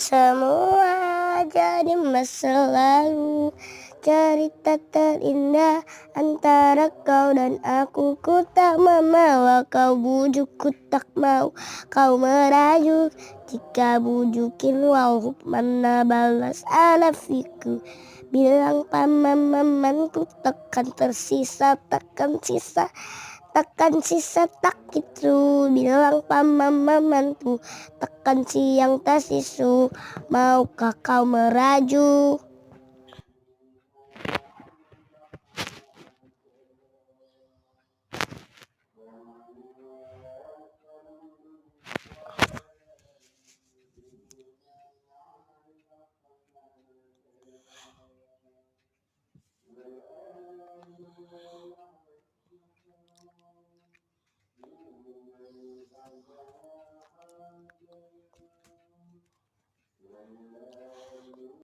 semua jadi masa lalu. Cerita terindah antara kau dan aku. Ku tak membawa kau bujuk, ku tak mau kau merajuk. Jika bujukin wow, mana balas anafiku. Bilang paman mamanku takkan tersisa, takkan sisa tak itu. Bilang paman mamanku takkan siang tak sisu. Maukah kau merajuk?